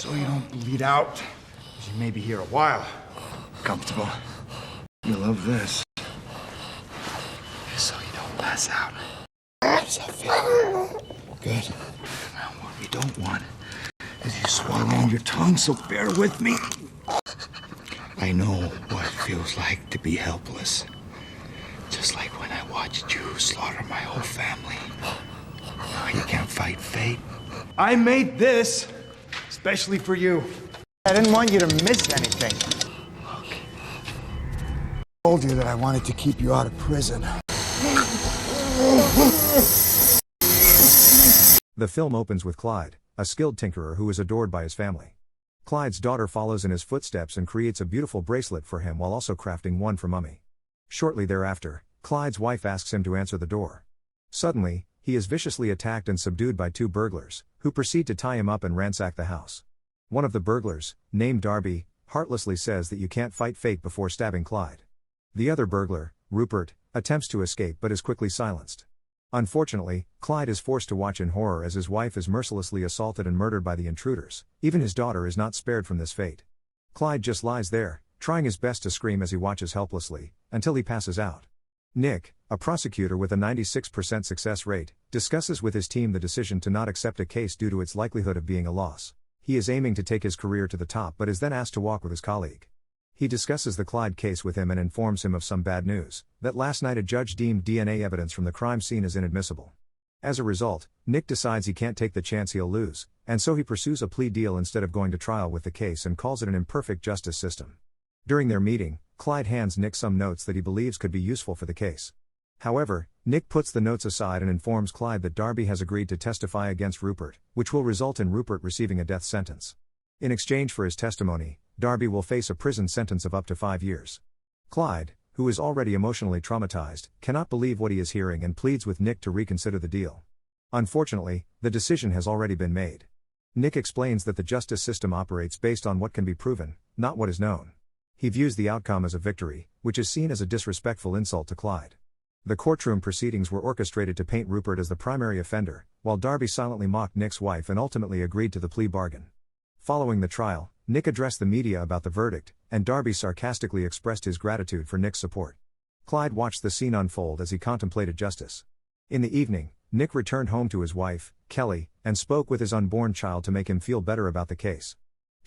So you don't bleed out, 'cause you may be here a while. Comfortable? You love this. So you don't pass out. How does that feel? Good. Now what we don't want is you swallowing your tongue, so bear with me. I know what it feels like to be helpless. Just like when I watched you slaughter my whole family. Now you can't fight fate. I made this especially for you. I didn't want you to miss anything. Look. I told you that I wanted to keep you out of prison. The film opens with Clyde, a skilled tinkerer who is adored by his family. Clyde's daughter follows in his footsteps and creates a beautiful bracelet for him while also crafting one for Mummy. Shortly thereafter, Clyde's wife asks him to answer the door. Suddenly, he is viciously attacked and subdued by two burglars, who proceed to tie him up and ransack the house. One of the burglars, named Darby, heartlessly says that you can't fight fate before stabbing Clyde. The other burglar, Rupert, attempts to escape but is quickly silenced. Unfortunately, Clyde is forced to watch in horror as his wife is mercilessly assaulted and murdered by the intruders. Even his daughter is not spared from this fate. Clyde just lies there, trying his best to scream as he watches helplessly, until he passes out. Nick, a prosecutor with a 96% success rate, discusses with his team the decision to not accept a case due to its likelihood of being a loss. He is aiming to take his career to the top but is then asked to walk with his colleague. He discusses the Clyde case with him and informs him of some bad news, that last night a judge deemed DNA evidence from the crime scene as inadmissible. As a result, Nick decides he can't take the chance he'll lose, and so he pursues a plea deal instead of going to trial with the case and calls it an imperfect justice system. During their meeting, Clyde hands Nick some notes that he believes could be useful for the case. However, Nick puts the notes aside and informs Clyde that Darby has agreed to testify against Rupert, which will result in Rupert receiving a death sentence. In exchange for his testimony, Darby will face a prison sentence of up to 5 years. Clyde, who is already emotionally traumatized, cannot believe what he is hearing and pleads with Nick to reconsider the deal. Unfortunately, the decision has already been made. Nick explains that the justice system operates based on what can be proven, not what is known. He views the outcome as a victory, which is seen as a disrespectful insult to Clyde. The courtroom proceedings were orchestrated to paint Rupert as the primary offender, while Darby silently mocked Nick's wife and ultimately agreed to the plea bargain. Following the trial, Nick addressed the media about the verdict, and Darby sarcastically expressed his gratitude for Nick's support. Clyde watched the scene unfold as he contemplated justice. In the evening, Nick returned home to his wife, Kelly, and spoke with his unborn child to make him feel better about the case.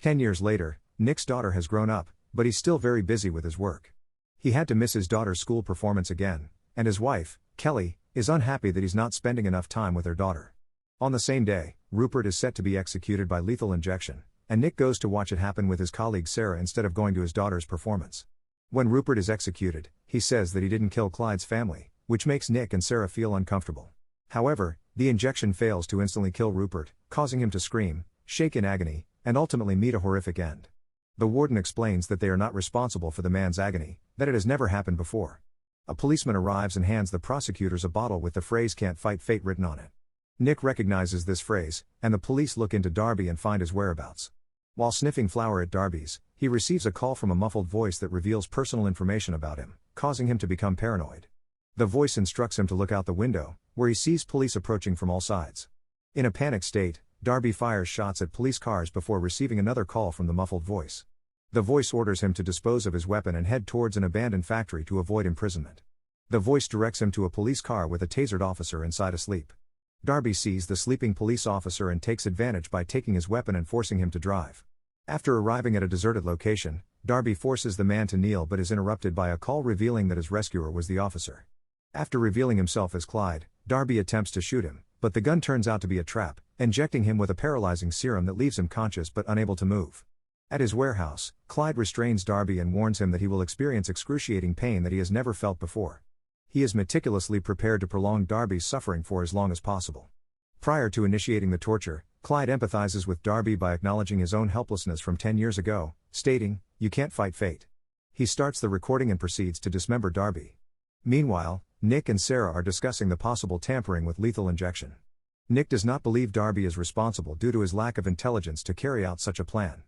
10 years later, Nick's daughter has grown up, but he's still very busy with his work. He had to miss his daughter's school performance again, and his wife, Kelly, is unhappy that he's not spending enough time with her daughter. On the same day, Rupert is set to be executed by lethal injection, and Nick goes to watch it happen with his colleague Sarah instead of going to his daughter's performance. When Rupert is executed, he says that he didn't kill Clyde's family, which makes Nick and Sarah feel uncomfortable. However, the injection fails to instantly kill Rupert, causing him to scream, shake in agony, and ultimately meet a horrific end. The warden explains that they are not responsible for the man's agony, that it has never happened before. A policeman arrives and hands the prosecutors a bottle with the phrase "Can't fight fate" written on it. Nick recognizes this phrase, and the police look into Darby and find his whereabouts. While sniffing flour at Darby's, he receives a call from a muffled voice that reveals personal information about him, causing him to become paranoid. The voice instructs him to look out the window, where he sees police approaching from all sides. In a panicked state, Darby fires shots at police cars before receiving another call from the muffled voice. The voice orders him to dispose of his weapon and head towards an abandoned factory to avoid imprisonment. The voice directs him to a police car with a tasered officer inside asleep. Darby sees the sleeping police officer and takes advantage by taking his weapon and forcing him to drive. After arriving at a deserted location, Darby forces the man to kneel but is interrupted by a call revealing that his rescuer was the officer. After revealing himself as Clyde, Darby attempts to shoot him, but the gun turns out to be a trap, injecting him with a paralyzing serum that leaves him conscious but unable to move. At his warehouse, Clyde restrains Darby and warns him that he will experience excruciating pain that he has never felt before. He is meticulously prepared to prolong Darby's suffering for as long as possible. Prior to initiating the torture, Clyde empathizes with Darby by acknowledging his own helplessness from 10 years ago, stating, "You can't fight fate." He starts the recording and proceeds to dismember Darby. Meanwhile, Nick and Sarah are discussing the possible tampering with lethal injection. Nick does not believe Darby is responsible due to his lack of intelligence to carry out such a plan.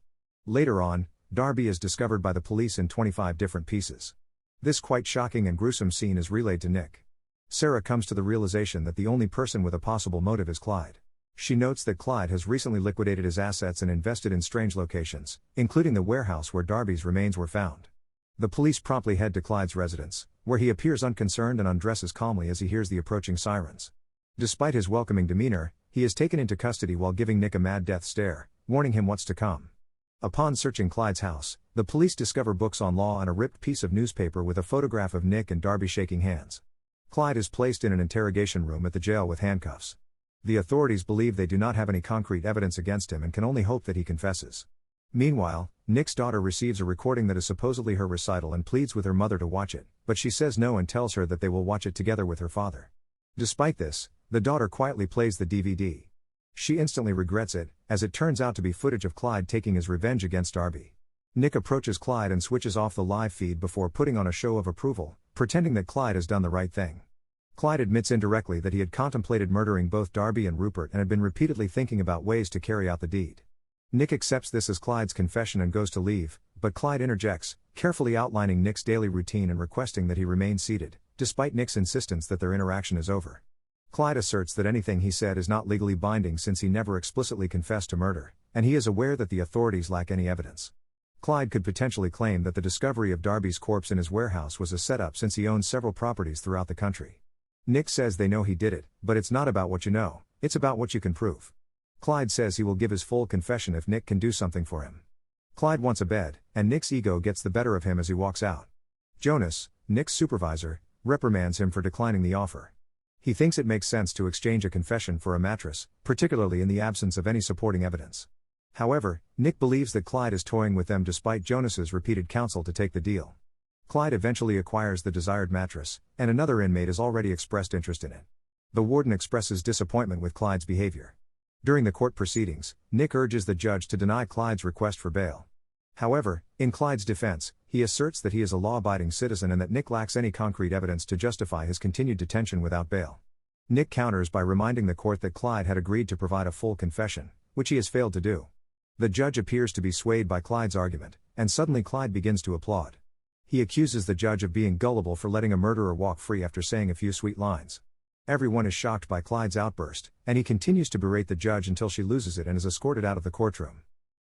Later on, Darby is discovered by the police in 25 different pieces. This quite shocking and gruesome scene is relayed to Nick. Sarah comes to the realization that the only person with a possible motive is Clyde. She notes that Clyde has recently liquidated his assets and invested in strange locations, including the warehouse where Darby's remains were found. The police promptly head to Clyde's residence, where he appears unconcerned and undresses calmly as he hears the approaching sirens. Despite his welcoming demeanor, he is taken into custody while giving Nick a mad death stare, warning him what's to come. Upon searching Clyde's house, the police discover books on law and a ripped piece of newspaper with a photograph of Nick and Darby shaking hands. Clyde is placed in an interrogation room at the jail with handcuffs. The authorities believe they do not have any concrete evidence against him and can only hope that he confesses. Meanwhile, Nick's daughter receives a recording that is supposedly her recital and pleads with her mother to watch it, but she says no and tells her that they will watch it together with her father. Despite this, the daughter quietly plays the DVD. She instantly regrets it, as it turns out to be footage of Clyde taking his revenge against Darby. Nick approaches Clyde and switches off the live feed before putting on a show of approval, pretending that Clyde has done the right thing. Clyde admits indirectly that he had contemplated murdering both Darby and Rupert and had been repeatedly thinking about ways to carry out the deed. Nick accepts this as Clyde's confession and goes to leave, but Clyde interjects, carefully outlining Nick's daily routine and requesting that he remain seated, despite Nick's insistence that their interaction is over. Clyde asserts that anything he said is not legally binding since he never explicitly confessed to murder, and he is aware that the authorities lack any evidence. Clyde could potentially claim that the discovery of Darby's corpse in his warehouse was a setup since he owns several properties throughout the country. Nick says they know he did it, but it's not about what you know, it's about what you can prove. Clyde says he will give his full confession if Nick can do something for him. Clyde wants a bed, and Nick's ego gets the better of him as he walks out. Jonas, Nick's supervisor, reprimands him for declining the offer. He thinks it makes sense to exchange a confession for a mattress, particularly in the absence of any supporting evidence. However, Nick believes that Clyde is toying with them despite Jonas's repeated counsel to take the deal. Clyde eventually acquires the desired mattress, and another inmate has already expressed interest in it. The warden expresses disappointment with Clyde's behavior. During the court proceedings, Nick urges the judge to deny Clyde's request for bail. However, in Clyde's defense, he asserts that he is a law-abiding citizen and that Nick lacks any concrete evidence to justify his continued detention without bail. Nick counters by reminding the court that Clyde had agreed to provide a full confession, which he has failed to do. The judge appears to be swayed by Clyde's argument, and suddenly Clyde begins to applaud. He accuses the judge of being gullible for letting a murderer walk free after saying a few sweet lines. Everyone is shocked by Clyde's outburst, and he continues to berate the judge until she loses it and is escorted out of the courtroom.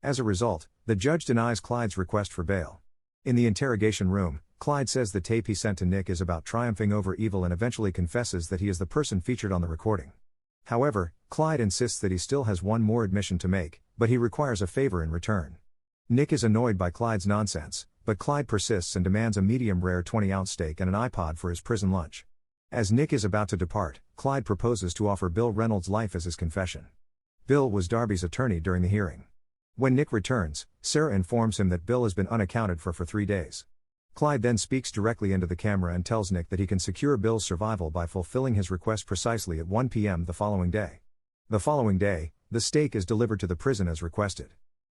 As a result, the judge denies Clyde's request for bail. In the interrogation room, Clyde says the tape he sent to Nick is about triumphing over evil and eventually confesses that he is the person featured on the recording. However, Clyde insists that he still has one more admission to make, but he requires a favor in return. Nick is annoyed by Clyde's nonsense, but Clyde persists and demands a medium-rare 20-ounce steak and an iPod for his prison lunch. As Nick is about to depart, Clyde proposes to offer Bill Reynolds life as his confession. Bill was Darby's attorney during the hearing. When Nick returns, Sarah informs him that Bill has been unaccounted for 3 days. Clyde then speaks directly into the camera and tells Nick that he can secure Bill's survival by fulfilling his request precisely at 1 p.m. the following day. The following day, the steak is delivered to the prison as requested.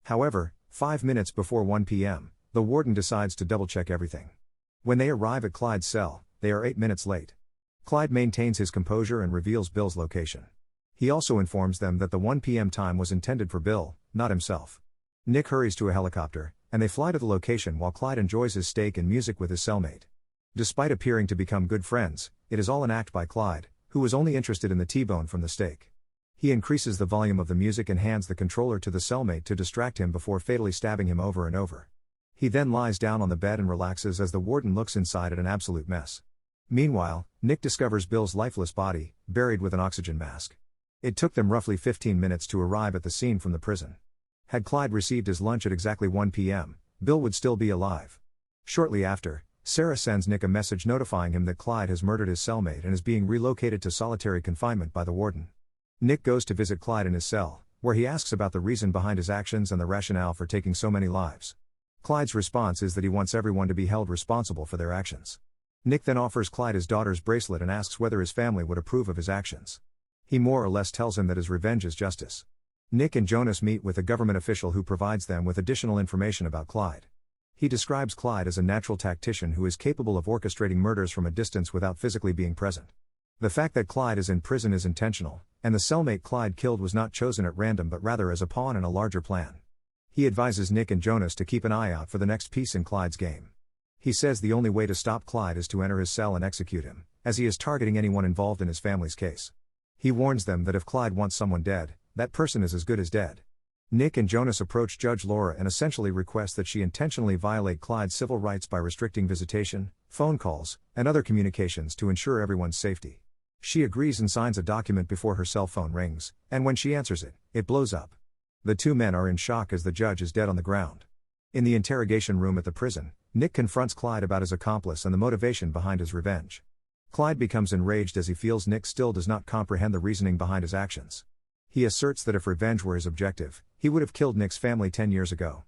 However, 5 minutes before 1 p.m., the warden decides to double-check everything. When they arrive at Clyde's cell, they are 8 minutes late. Clyde maintains his composure and reveals Bill's location. He also informs them that the 1 p.m. time was intended for Bill, not himself. Nick hurries to a helicopter, and they fly to the location while Clyde enjoys his steak and music with his cellmate. Despite appearing to become good friends, it is all an act by Clyde, who was only interested in the T-bone from the steak. He increases the volume of the music and hands the controller to the cellmate to distract him before fatally stabbing him over and over. He then lies down on the bed and relaxes as the warden looks inside at an absolute mess. Meanwhile, Nick discovers Bill's lifeless body, buried with an oxygen mask. It took them roughly 15 minutes to arrive at the scene from the prison. Had Clyde received his lunch at exactly 1 p.m., Bill would still be alive. Shortly after, Sarah sends Nick a message notifying him that Clyde has murdered his cellmate and is being relocated to solitary confinement by the warden. Nick goes to visit Clyde in his cell, where he asks about the reason behind his actions and the rationale for taking so many lives. Clyde's response is that he wants everyone to be held responsible for their actions. Nick then offers Clyde his daughter's bracelet and asks whether his family would approve of his actions. He more or less tells him that his revenge is justice. Nick and Jonas meet with a government official who provides them with additional information about Clyde. He describes Clyde as a natural tactician who is capable of orchestrating murders from a distance without physically being present. The fact that Clyde is in prison is intentional, and the cellmate Clyde killed was not chosen at random but rather as a pawn in a larger plan. He advises Nick and Jonas to keep an eye out for the next piece in Clyde's game. He says the only way to stop Clyde is to enter his cell and execute him, as he is targeting anyone involved in his family's case. He warns them that if Clyde wants someone dead, that person is as good as dead. Nick and Jonas approach Judge Laura and essentially request that she intentionally violate Clyde's civil rights by restricting visitation, phone calls, and other communications to ensure everyone's safety. She agrees and signs a document before her cell phone rings, and when she answers it, it blows up. The two men are in shock as the judge is dead on the ground. In the interrogation room at the prison, Nick confronts Clyde about his accomplice and the motivation behind his revenge. Clyde becomes enraged as he feels Nick still does not comprehend the reasoning behind his actions. He asserts that if revenge were his objective, he would have killed Nick's family 10 years ago.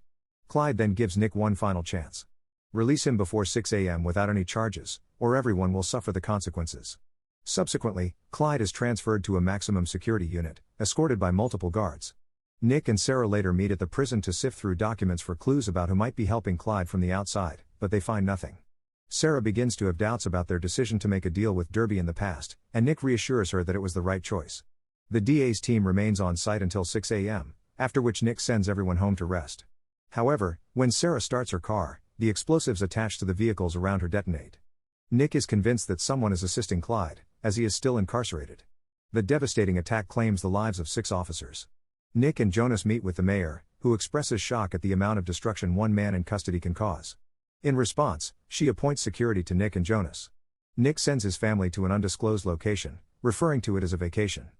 Clyde then gives Nick one final chance. Release him before 6 a.m. without any charges, or everyone will suffer the consequences. Subsequently, Clyde is transferred to a maximum security unit, escorted by multiple guards. Nick and Sarah later meet at the prison to sift through documents for clues about who might be helping Clyde from the outside, but they find nothing. Sarah begins to have doubts about their decision to make a deal with Derby in the past, and Nick reassures her that it was the right choice. The DA's team remains on site until 6 a.m., after which Nick sends everyone home to rest. However, when Sarah starts her car, the explosives attached to the vehicles around her detonate. Nick is convinced that someone is assisting Clyde, as he is still incarcerated. The devastating attack claims the lives of 6 officers. Nick and Jonas meet with the mayor, who expresses shock at the amount of destruction one man in custody can cause. In response, she appoints security to Nick and Jonas. Nick sends his family to an undisclosed location, referring to it as a vacation.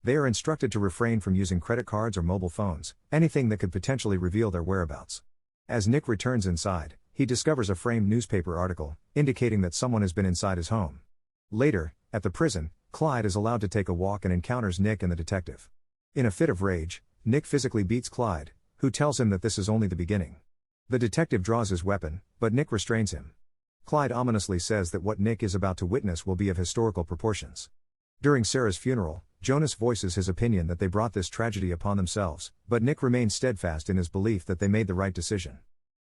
They are instructed to refrain from using credit cards or mobile phones, anything that could potentially reveal their whereabouts. As Nick returns inside, he discovers a framed newspaper article, indicating that someone has been inside his home. Later, at the prison, Clyde is allowed to take a walk and encounters Nick and the detective. In a fit of rage, Nick physically beats Clyde, who tells him that this is only the beginning. The detective draws his weapon, but Nick restrains him. Clyde ominously says that what Nick is about to witness will be of historical proportions. During Sarah's funeral, Jonas voices his opinion that they brought this tragedy upon themselves, but Nick remains steadfast in his belief that they made the right decision.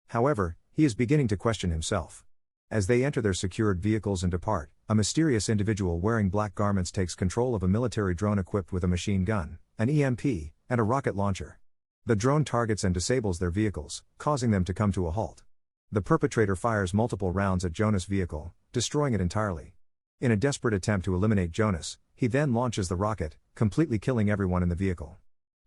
However, he is beginning to question himself. As they enter their secured vehicles and depart, a mysterious individual wearing black garments takes control of a military drone equipped with a machine gun, an EMP, and a rocket launcher. The drone targets and disables their vehicles, causing them to come to a halt. The perpetrator fires multiple rounds at Jonas' vehicle, destroying it entirely. In a desperate attempt to eliminate Jonas, he then launches the rocket, completely killing everyone in the vehicle.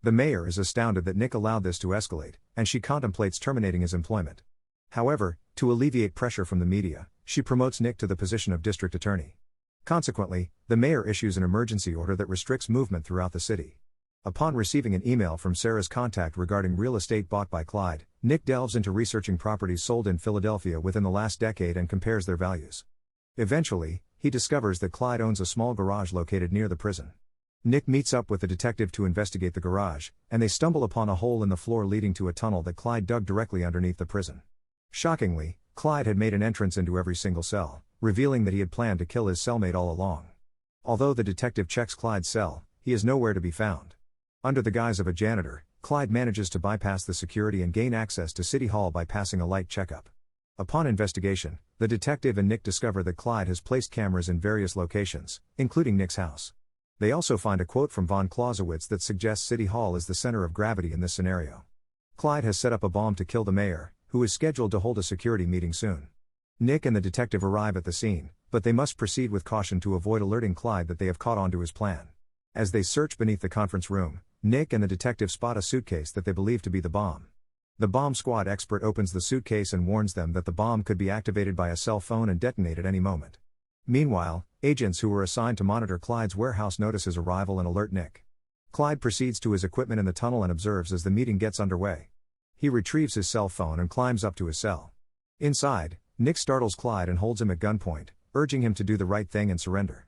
The mayor is astounded that Nick allowed this to escalate, and she contemplates terminating his employment. However, to alleviate pressure from the media, she promotes Nick to the position of district attorney. Consequently, the mayor issues an emergency order that restricts movement throughout the city. Upon receiving an email from Sarah's contact regarding real estate bought by Clyde, Nick delves into researching properties sold in Philadelphia within the last decade and compares their values. Eventually, he discovers that Clyde owns a small garage located near the prison. Nick meets up with the detective to investigate the garage, and they stumble upon a hole in the floor leading to a tunnel that Clyde dug directly underneath the prison. Shockingly, Clyde had made an entrance into every single cell, revealing that he had planned to kill his cellmate all along. Although the detective checks Clyde's cell, he is nowhere to be found. Under the guise of a janitor, Clyde manages to bypass the security and gain access to City Hall by passing a light checkup. Upon investigation, the detective and Nick discover that Clyde has placed cameras in various locations, including Nick's house. They also find a quote from von Clausewitz that suggests City Hall is the center of gravity in this scenario. Clyde has set up a bomb to kill the mayor, who is scheduled to hold a security meeting soon. Nick and the detective arrive at the scene, but they must proceed with caution to avoid alerting Clyde that they have caught on to his plan. As they search beneath the conference room, Nick and the detective spot a suitcase that they believe to be the bomb. The bomb squad expert opens the suitcase and warns them that the bomb could be activated by a cell phone and detonate at any moment. Meanwhile, agents who were assigned to monitor Clyde's warehouse notice his arrival and alert Nick. Clyde proceeds to his equipment in the tunnel and observes as the meeting gets underway. He retrieves his cell phone and climbs up to his cell. Inside, Nick startles Clyde and holds him at gunpoint, urging him to do the right thing and surrender.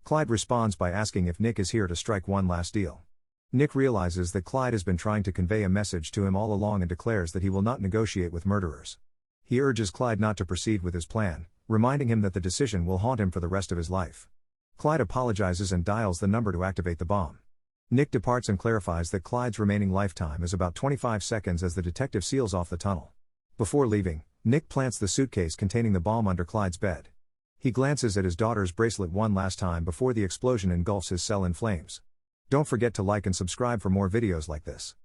Clyde responds by asking if Nick is here to strike one last deal. Nick realizes that Clyde has been trying to convey a message to him all along and declares that he will not negotiate with murderers. He urges Clyde not to proceed with his plan, reminding him that the decision will haunt him for the rest of his life. Clyde apologizes and dials the number to activate the bomb. Nick departs and clarifies that Clyde's remaining lifetime is about 25 seconds as the detective seals off the tunnel. Before leaving, Nick plants the suitcase containing the bomb under Clyde's bed. He glances at his daughter's bracelet one last time before the explosion engulfs his cell in flames. Don't forget to like and subscribe for more videos like this.